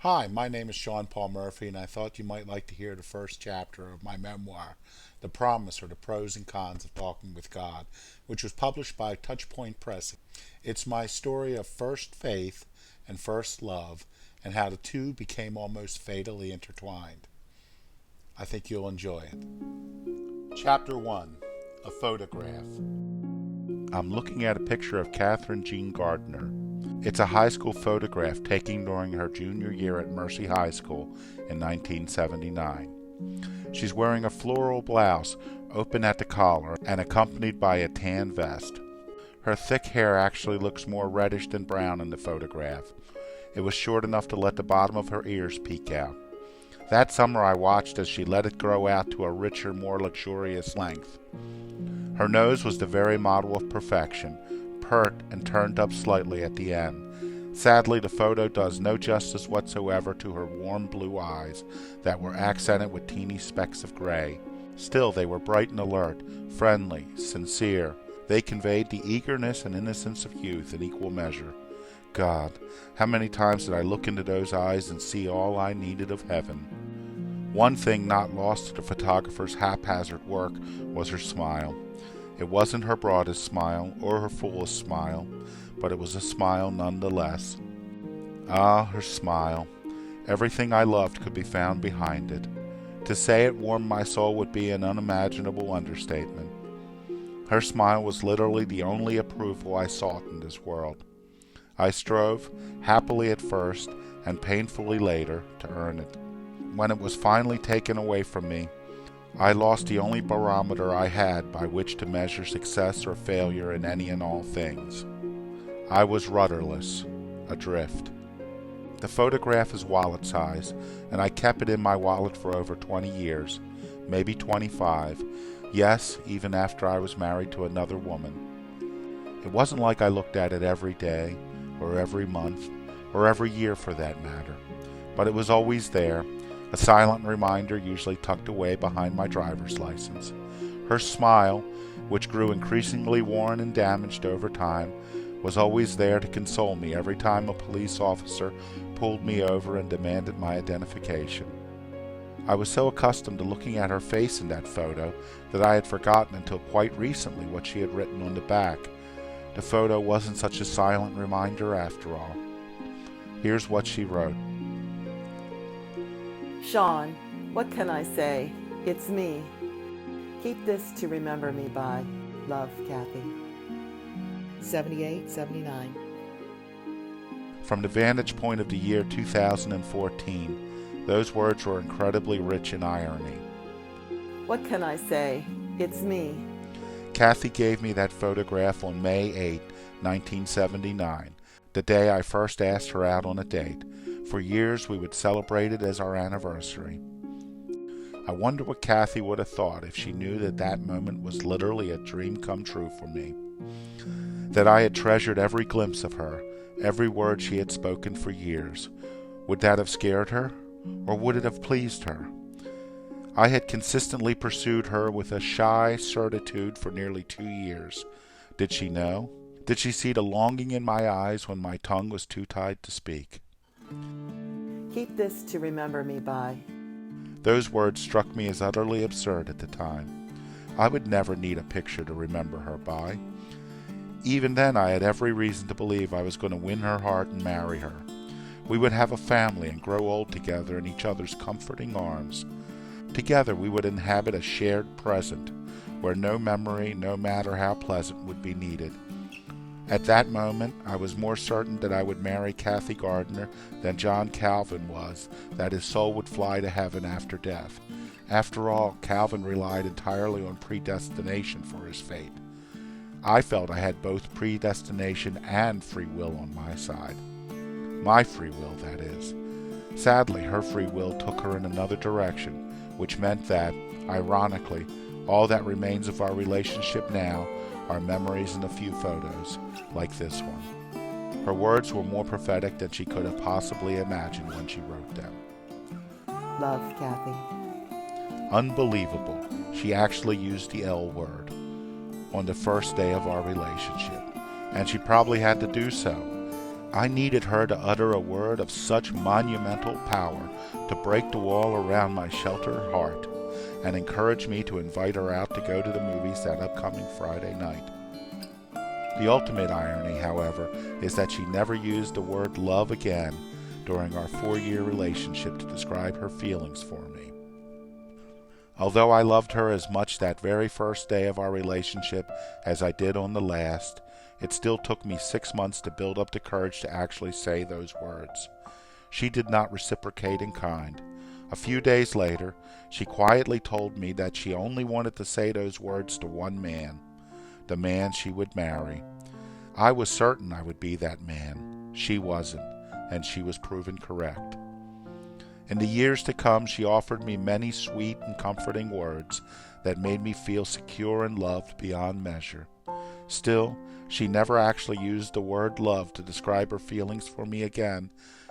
Hi, my name is Sean Paul Murphy, and I thought you might like to hear the first chapter of my memoir, The Promise or the Pros and Cons of Talking with God, which was published by Touchpoint Press. It's my story of first faith and first love, and how the two became almost fatally intertwined. I think you'll enjoy it. Chapter 1. A Photograph. I'm looking at a picture of Catherine Jean Gardner. It's a high school photograph taken during her junior year at Mercy High School in 1979. She's wearing a floral blouse, open at the collar, and accompanied by a tan vest. Her thick hair actually looks more reddish than brown in the photograph. It was short enough to let the bottom of her ears peek out. That summer I watched as she let it grow out to a richer, more luxurious length. Her nose was the very model of perfection, pert and turned up slightly at the end. Sadly, the photo does no justice whatsoever to her warm blue eyes that were accented with teeny specks of gray. Still, they were bright and alert, friendly, sincere. They conveyed the eagerness and innocence of youth in equal measure. God, how many times did I look into those eyes and see all I needed of heaven? One thing not lost to the photographer's haphazard work was her smile. It wasn't her broadest smile or her fullest smile, but it was a smile nonetheless. Ah, her smile. Everything I loved could be found behind it. To say it warmed my soul would be an unimaginable understatement. Her smile was literally the only approval I sought in this world. I strove, happily at first and painfully later, to earn it. When it was finally taken away from me, I lost the only barometer I had by which to measure success or failure in any and all things. I was rudderless, adrift. The photograph is wallet size, and I kept it in my wallet for over 20 years, maybe 25, yes, even after I was married to another woman. It wasn't like I looked at it every day, or every month, or every year for that matter, but it was always there, a silent reminder usually tucked away behind my driver's license. Her smile, which grew increasingly worn and damaged over time, was always there to console me every time a police officer pulled me over and demanded my identification. I was so accustomed to looking at her face in that photo that I had forgotten until quite recently what she had written on the back. The photo wasn't such a silent reminder after all. Here's what she wrote. Sean, what can I say? It's me. Keep this to remember me by. Love, Kathy. 78-79. From the vantage point of the year 2014, those words were incredibly rich in irony. What can I say? It's me. Kathy gave me that photograph on May 8, 1979, the day I first asked her out on a date. For years we would celebrate it as our anniversary. I wonder what Kathy would have thought if she knew that that moment was literally a dream come true for me. That I had treasured every glimpse of her, every word she had spoken for years. Would that have scared her, or would it have pleased her? I had consistently pursued her with a shy certitude for nearly 2 years. Did she know? Did she see the longing in my eyes when my tongue was too tied to speak? Keep this to remember me by. Those words struck me as utterly absurd at the time. I would never need a picture to remember her by. Even then I had every reason to believe I was going to win her heart and marry her. We would have a family and grow old together in each other's comforting arms. Together we would inhabit a shared present, where no memory, no matter how pleasant, would be needed. At that moment, I was more certain that I would marry Kathy Gardner than John Calvin was that his soul would fly to heaven after death. After all, Calvin relied entirely on predestination for his fate. I felt I had both predestination and free will on my side. My free will, that is. Sadly, her free will took her in another direction, which meant that, ironically, all that remains of our relationship now are memories and a few photos, like this one. Her words were more prophetic than she could have possibly imagined when she wrote them. Love, Kathy. Unbelievable, she actually used the L word on the first day of our relationship, and she probably had to do so. I needed her to utter a word of such monumental power to break the wall around my sheltered heart and encourage me to invite her out to go to the movies that upcoming Friday night. The ultimate irony, however, is that she never used the word love again during our 4-year relationship to describe her feelings for me. Although I loved her as much that very first day of our relationship as I did on the last, it still took me 6 months to build up the courage to actually say those words. She did not reciprocate in kind. A few days later, she quietly told me that she only wanted to say those words to one man, the man she would marry. I was certain I would be that man. She wasn't, and she was proven correct. In the years to come, she offered me many sweet and comforting words that made me feel secure and loved beyond measure. Still, she never actually used the word love to describe her feelings for me again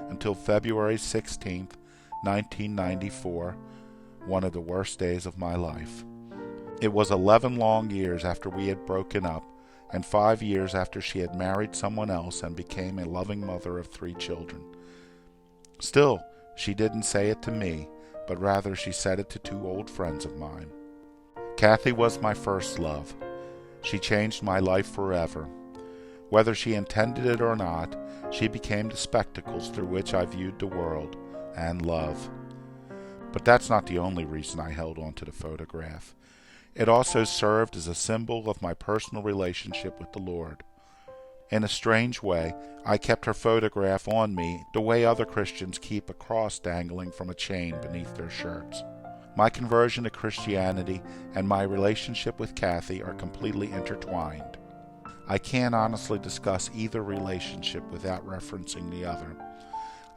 until February 16th, 1994, one of the worst days of my life. It was 11 long years after we had broken up, and 5 years after she had married someone else and became a loving mother of 3 children. Still, she didn't say it to me, but rather she said it to 2 old friends of mine. Kathy was my first love. She changed my life forever. Whether she intended it or not, she became the spectacles through which I viewed the world and love. But that's not the only reason I held on to the photograph. It also served as a symbol of my personal relationship with the Lord. In a strange way, I kept her photograph on me the way other Christians keep a cross dangling from a chain beneath their shirts. My conversion to Christianity and my relationship with Kathy are completely intertwined. I can't honestly discuss either relationship without referencing the other.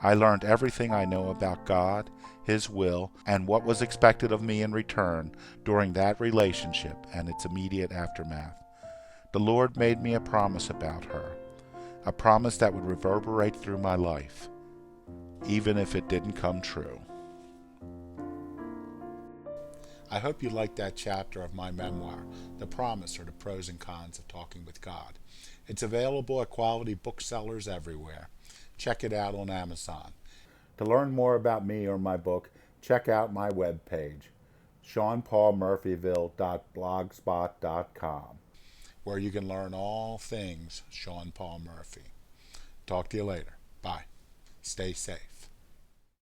I learned everything I know about God, His will, and what was expected of me in return during that relationship and its immediate aftermath. The Lord made me a promise about her, a promise that would reverberate through my life, even if it didn't come true. I hope you liked that chapter of my memoir, The Promise, or the Pros and Cons of Talking with God. It's available at quality booksellers everywhere. Check it out on Amazon. To learn more about me or my book, check out my webpage, SeanPaulMurphyville.blogspot.com, where you can learn all things Sean Paul Murphy. Talk to you later. Bye. Stay safe.